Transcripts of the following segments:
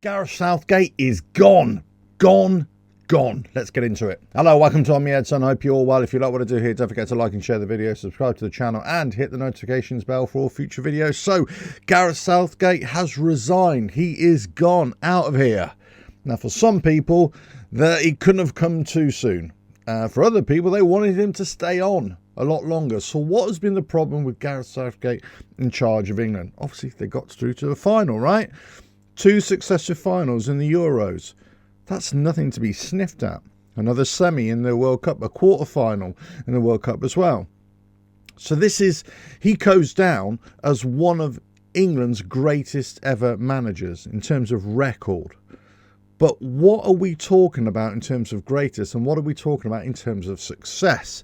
Gareth Southgate is gone. Gone. Let's get into it. Hello, welcome to Me Edson. I hope you're all well. If you like what I do here, don't forget to like and share the video, subscribe to the channel, and hit the notifications bell for all future videos. So, Gareth Southgate has resigned. He is gone out of here. Now, for some people, it couldn't have come too soon. For other people, they wanted him to stay on a lot longer. So what has been the problem with Gareth Southgate in charge of England? Obviously, they got through to the final, right? 2 successive finals in the Euros. That's nothing to be sniffed at. Another semi in the World Cup, a quarter-final in the World Cup as well. So he goes down as one of England's greatest ever managers in terms of record. But what are we talking about in terms of greatest, and what are we talking about in terms of success?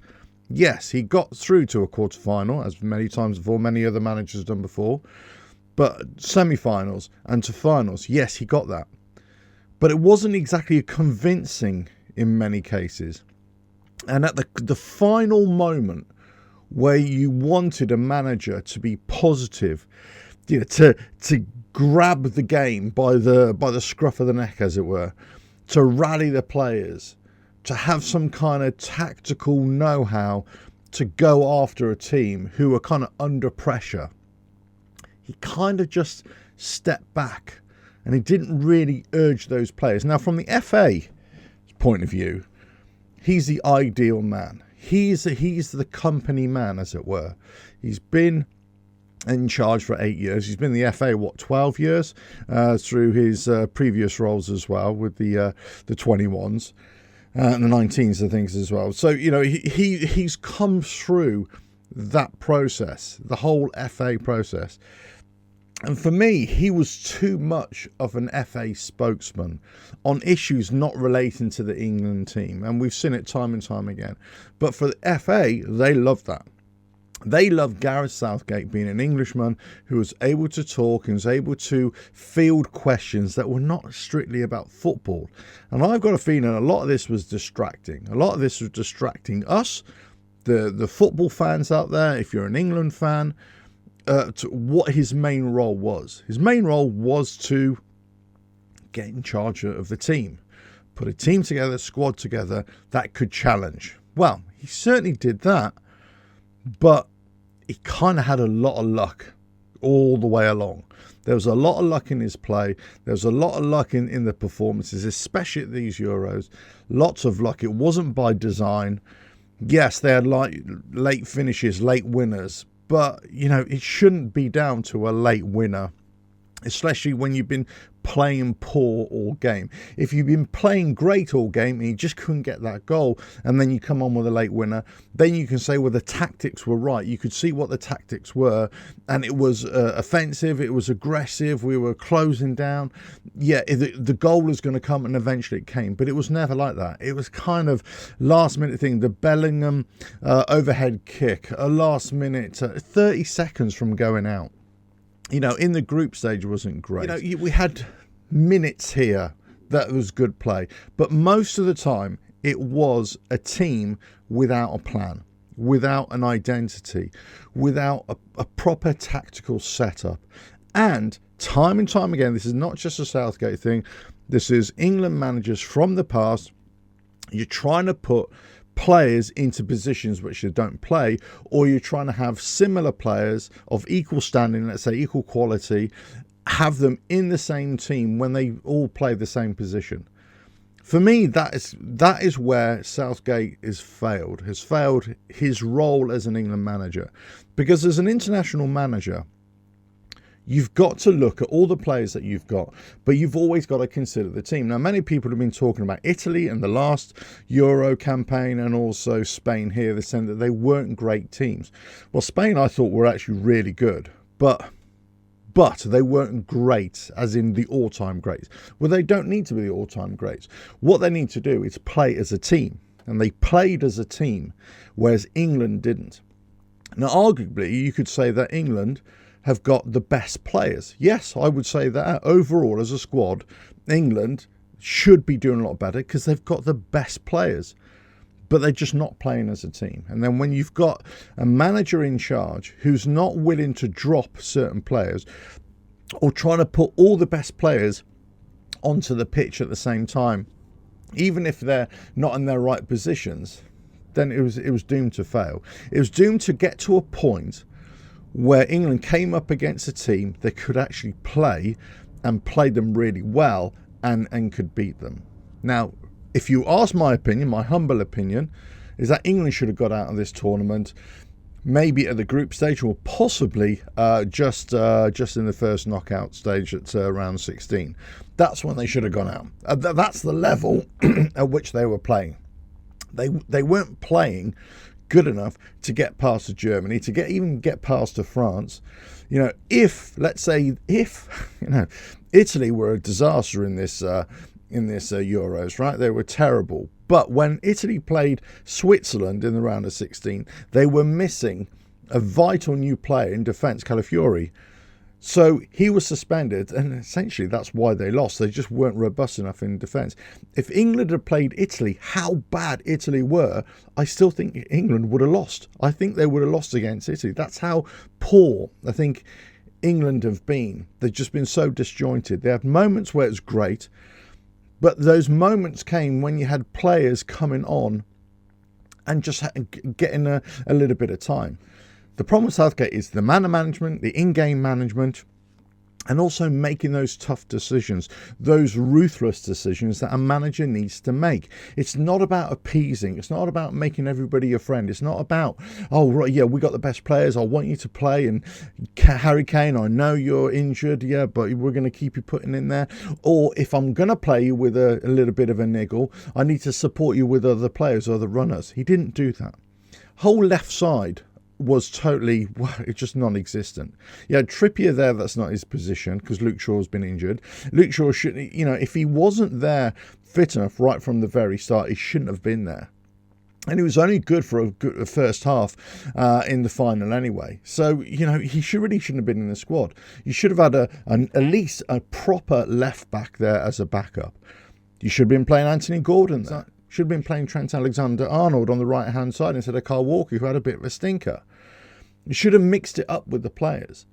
Yes, he got through to a quarter-final, as many times before, many other managers have done before. But semi-finals and to finals, yes, he got that. But it wasn't exactly convincing in many cases. And at the final moment where you wanted a manager to be positive, to grab the game by the scruff of the neck, as it were, to rally the players, to have some kind of tactical know-how to go after a team who are kind of under pressure, he kind of just stepped back and he didn't really urge those players. Now, from the FA point of view, he's the ideal man. He's the company man, as it were. He's been in charge for 8 years. He's been in the FA, 12 years, through his previous roles as well, with the 21s and the 19s and things as well. So, he's come through that process, the whole FA process. And for me, he was too much of an FA spokesman on issues not relating to the England team. And we've seen it time and time again. But for the FA, they love that. They love Gareth Southgate being an Englishman who was able to talk and was able to field questions that were not strictly about football. And I've got a feeling a lot of this was distracting. A lot of this was distracting us, the football fans out there, if you're an England fan, to what his main role was. His main role was to get in charge of the team, put a team together, squad together that could challenge. Well, he certainly did that, but he kind of had a lot of luck all the way along. There was a lot of luck in his play. There was a lot of luck in the performances, especially at these Euros. Lots of luck. It wasn't by design. Yes, they had late finishes, late winners, but, it shouldn't be down to a late winner, especially when you've been playing poor all game. If you've been playing great all game and you just couldn't get that goal, and then you come on with a late winner, then you can say, well, the tactics were right. You could see what the tactics were, and it was offensive, it was aggressive, we were closing down. Yeah, the goal was going to come, and eventually it came, but it was never like that. It was kind of last minute thing. The Bellingham overhead kick, a last minute, 30 seconds from going out. In the group stage wasn't great. We had minutes here that was good play. But most of the time, it was a team without a plan, without an identity, without a proper tactical setup. And time again, this is not just a Southgate thing. This is England managers from the past. You're trying to put players into positions which they don't play, or you're trying to have similar players of equal standing, let's say equal quality, have them in the same team when they all play the same position. For me, that is where Southgate has failed his role as an England manager. Because as an international manager, you've got to look at all the players that you've got, but you've always got to consider the team. Now, many people have been talking about Italy and the last Euro campaign, and also Spain here. They're saying that they weren't great teams. Well, Spain, I thought, were actually really good, but they weren't great, as in the all-time greats. Well, they don't need to be the all-time greats. What they need to do is play as a team, and they played as a team, whereas England didn't. Now, arguably, you could say that England have got the best players. Yes, I would say that overall as a squad, England should be doing a lot better because they've got the best players, but they're just not playing as a team. And then when you've got a manager in charge who's not willing to drop certain players or trying to put all the best players onto the pitch at the same time, even if they're not in their right positions, then it was doomed to fail. It was doomed to get to a point where England came up against a team they could actually play and play them really well and could beat them. Now, if you ask my opinion, my humble opinion, is that England should have got out of this tournament maybe at the group stage, or possibly just in the first knockout stage at round 16. That's when they should have gone out. That's the level at which they were playing. They weren't playing good enough to get past to Germany, to even get past to France. You know, if Italy were a disaster in this Euros, right? They were terrible. But when Italy played Switzerland in the round of 16, they were missing a vital new player in defence, Calafiori. So he was suspended, and essentially that's why they lost. They just weren't robust enough in defence. If England had played Italy, how bad Italy were, I still think England would have lost. I think they would have lost against Italy. That's how poor I think England have been. They've just been so disjointed. They had moments where it's great, but those moments came when you had players coming on and just getting a little bit of time. The problem with Southgate is the manner management, the in-game management, and also making those tough decisions, those ruthless decisions that a manager needs to make. It's not about appeasing. It's not about making everybody your friend. It's not about, oh, right, yeah, we got the best players. I want you to play. And Harry Kane, I know you're injured, yeah, but we're going to keep you putting in there. Or if I'm going to play you with a little bit of a niggle, I need to support you with other players, other runners. He didn't do that. Whole left side was totally, it's just non-existent. You had Trippier there, that's not his position because Luke Shaw's been injured. Luke Shaw should, if he wasn't there fit enough right from the very start, he shouldn't have been there. And he was only good for a first half in the final anyway. So, he really shouldn't have been in the squad. You should have had at least a proper left back there as a backup. You should have been playing Anthony Gordon there. Should have been playing Trent Alexander-Arnold on the right-hand side instead of Kyle Walker, who had a bit of a stinker. You should have mixed it up with the players.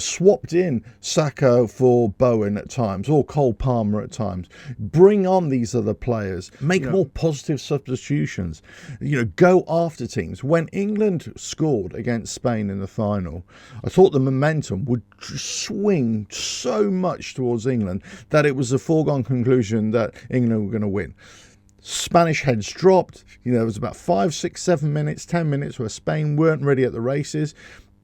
Swapped in Saka for Bowen at times, or Cole Palmer at times. Bring on these other players. Make more positive substitutions. Go after teams. When England scored against Spain in the final, I thought the momentum would swing so much towards England that it was a foregone conclusion that England were going to win. Spanish heads dropped. There was about 5, 6, 7 minutes, 10 minutes where Spain weren't ready at the races.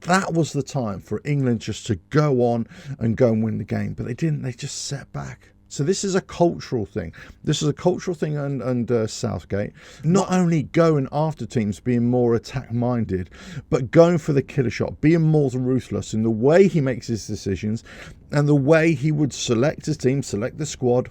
That was the time for England just to go on and go and win the game. But they didn't. They just sat back. So this is a cultural thing. This is a cultural thing under Southgate. Not only going after teams, being more attack-minded, but going for the killer shot, being more ruthless in the way he makes his decisions and the way he would select his team, select the squad.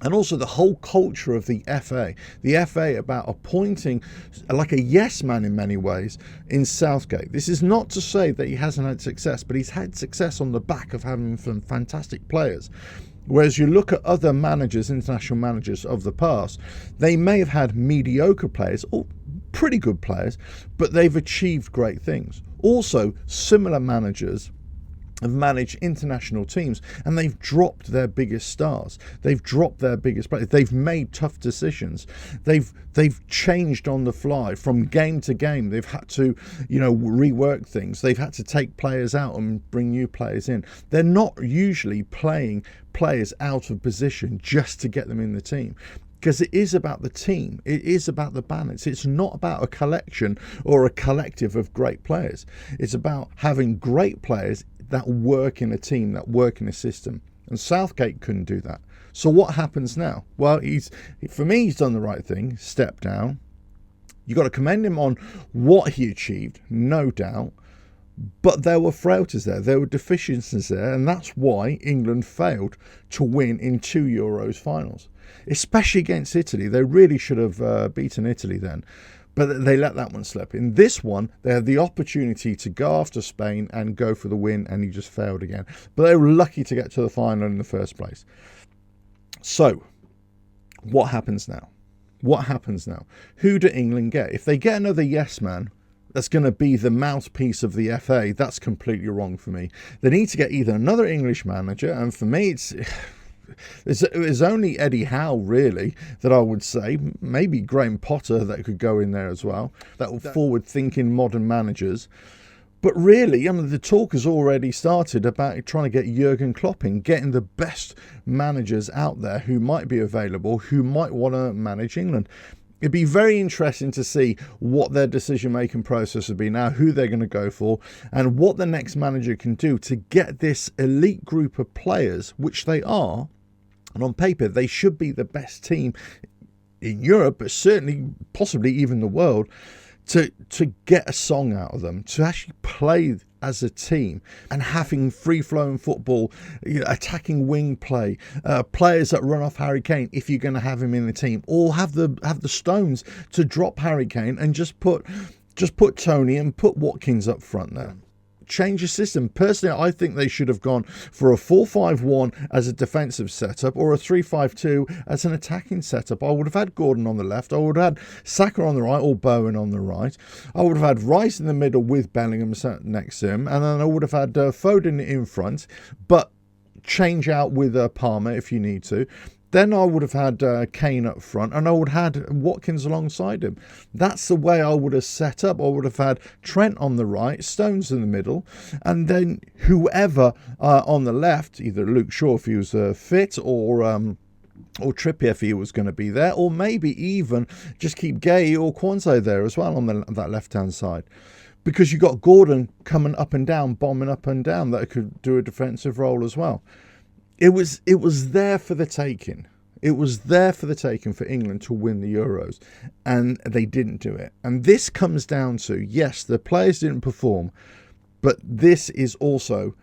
And also the whole culture of the FA. The FA about appointing like a yes man in many ways in Southgate. This is not to say that he hasn't had success, but he's had success on the back of having some fantastic players. Whereas you look at other managers, international managers of the past, they may have had mediocre players or pretty good players, but they've achieved great things. Also, similar managers have managed international teams and they've dropped their biggest stars. They've dropped their biggest players. They've made tough decisions. They've changed on the fly from game to game. They've had to, rework things. They've had to take players out and bring new players in. They're not usually playing players out of position just to get them in the team. Because it is about the team. It is about the balance. It's not about a collection or a collective of great players. It's about having great players that work in a team, that work in a system. And Southgate couldn't do that. So what happens now? Well, for me, he's done the right thing, stepped down. You've got to commend him on what he achieved, no doubt. But there were frailties there. There were deficiencies there. And that's why England failed to win in 2 Euros finals, especially against Italy. They really should have beaten Italy then. But they let that one slip. In this one, they had the opportunity to go after Spain and go for the win, and he just failed again. But they were lucky to get to the final in the first place. So, what happens now? What happens now? Who do England get? If they get another yes man, that's going to be the mouthpiece of the FA, that's completely wrong for me. They need to get either another English manager, and for me, There's only Eddie Howe, really, that I would say. Maybe Graham Potter that could go in there as well. That will forward-thinking modern managers. But really, I mean, the talk has already started about trying to get Jurgen Klopp in, getting the best managers out there who might be available, who might want to manage England. It'd be very interesting to see what their decision-making process would be now, who they're going to go for, and what the next manager can do to get this elite group of players, which they are, and on paper they should be the best team in Europe, but certainly possibly even the world, to get a song out of them, to actually play as a team and having free-flowing football, attacking wing play, players that run off Harry Kane if you're going to have him in the team, or have the stones to drop Harry Kane and just put Tony and put Watkins up front now. Change the system. Personally, I think they should have gone for a 4-5-1 as a defensive setup or a 3-5-2 as an attacking setup. I would have had Gordon on the left. I would have had Saka on the right or Bowen on the right. I would have had Rice in the middle with Bellingham next to him. And then I would have had Foden in front, but change out with Palmer if you need to. Then I would have had Kane up front, and I would have had Watkins alongside him. That's the way I would have set up. I would have had Trent on the right, Stones in the middle, and then whoever on the left, either Luke Shaw if he was fit, or Trippier if he was going to be there, or maybe even just keep Gay or Kwanzaa there as well on that left-hand side. Because you got Gordon coming up and down, bombing up and down, that could do a defensive role as well. It was there for the taking. It was there for the taking for England to win the Euros, and they didn't do it. And this comes down to, yes, the players didn't perform, but this is also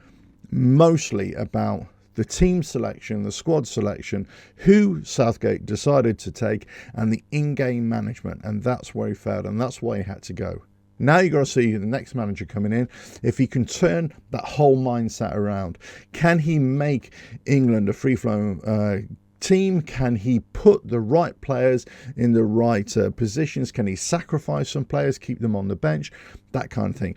mostly about the team selection, the squad selection, who Southgate decided to take, and the in-game management. And that's where he failed, and that's why he had to go. Now you've got to see the next manager coming in, if he can turn that whole mindset around. Can he make England a free-flowing team? Can he put the right players in the right positions? Can he sacrifice some players, keep them on the bench? That kind of thing.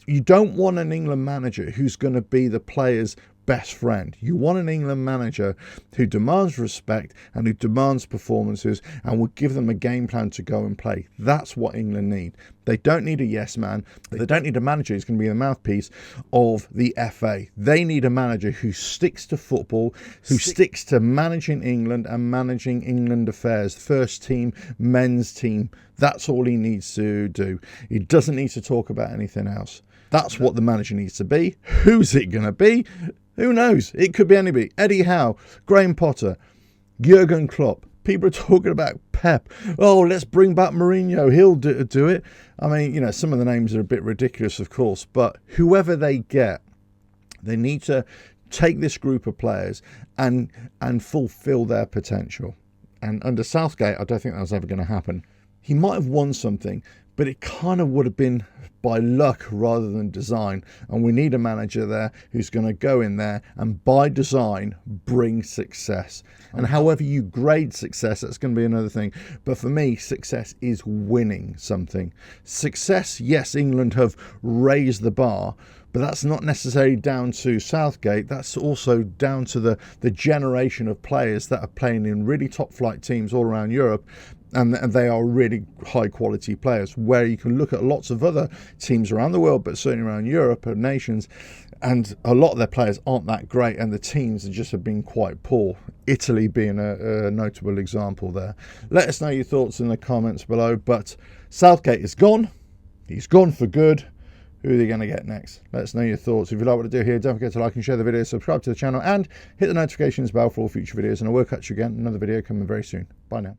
You don't want an England manager who's going to be the players' best friend. You want an England manager who demands respect and who demands performances and will give them a game plan to go and play. That's what England need. They don't need a yes man. They don't need a manager who's going to be the mouthpiece of the FA. They need a manager who sticks to football, who sticks to managing England and managing England affairs. First team, men's team. That's all he needs to do. He doesn't need to talk about anything else. That's what the manager needs to be. Who's it going to be? Who knows? It could be anybody. Eddie Howe, Graham Potter, Jurgen Klopp. People are talking about Pep. Oh, let's bring back Mourinho. He'll do it. I mean, some of the names are a bit ridiculous, of course, but whoever they get, they need to take this group of players and fulfill their potential. And under Southgate, I don't think that was ever going to happen. He might have won something, but it kind of would have been by luck rather than design. And we need a manager there who's going to go in there and by design bring success. And however you grade success, that's going to be another thing. But for me, success is winning something. Success, yes, England have raised the bar, but that's not necessarily down to Southgate. That's also down to the generation of players that are playing in really top flight teams all around Europe. And they are really high quality players, where you can look at lots of other teams around the world, but certainly around Europe and nations, and a lot of their players aren't that great, and the teams just have been quite poor. Italy being a notable example there. Let us know your thoughts in the comments below. But Southgate is gone. He's gone for good. Who are they going to get next? Let us know your thoughts. If you like what I do here, don't forget to like and share the video, subscribe to the channel, and hit the notifications bell for all future videos. And I will catch you again in another video coming very soon. Bye now.